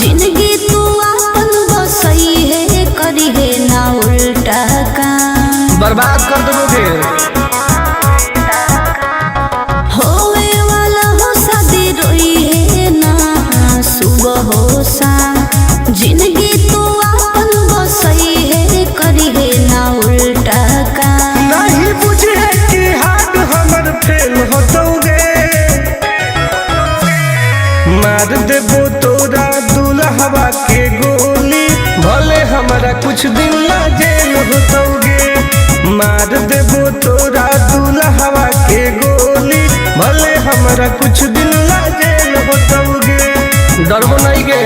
जिंदगी तू अपन बसई है करी है ना उल्टा काम बर्बाद कर दोगे। होवे वाला हो शादी रोई है ना सुबह हो शाम जिंदगी तू अपन बसई है करी है ना उल्टा काम नहीं बुझे कि हाथ हमर फेल होतोगे मार देबो तोरा दुल्हवा के गोली भले हमारा कुछ दिन ला जेल होतोगे मार देबो तोरा दुल्हवा के गोली भले हमारा कुछ दिन ला जेल होतोगे डरबो नहीं के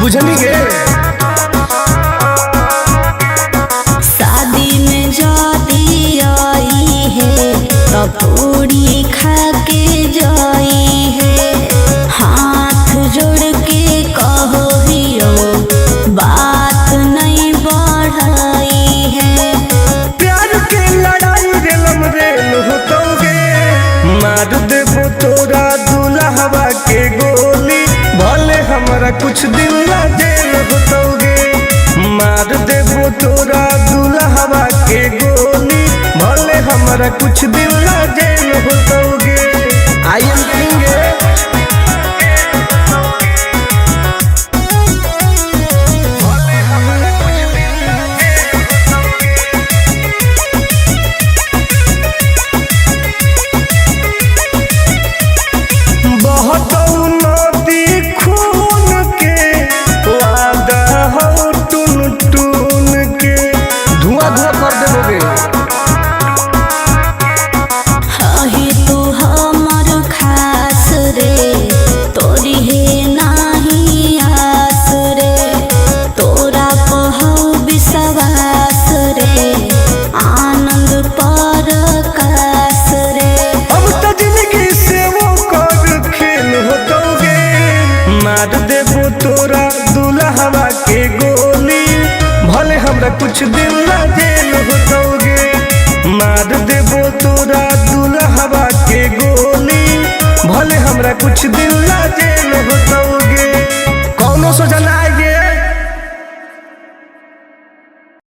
बुझनी गे शादी में जाती आई है तो पूरी खा के जाई है हाथ जोड़ के कहो हियो बात नहीं बढ़ाई है प्यार के लड़ाई रेलम रेल होतोगे मार देबो तोरा दुल्हवा के गोली भले हमारा कुछ दिन ला जेल होतोगे मार देबो तोरा दुल्हवा के गोली भले हमारा कुछ दिन ला जेल होतोगे आई एम किंग मार देबो तोरा दुल्हवा के गोली भले हमरा कुछ दिन ला जेल होतोगे मार देबो तोरा दुल्हवा के गोली भले हमरा कुछ दिन ला जेल होतोगे।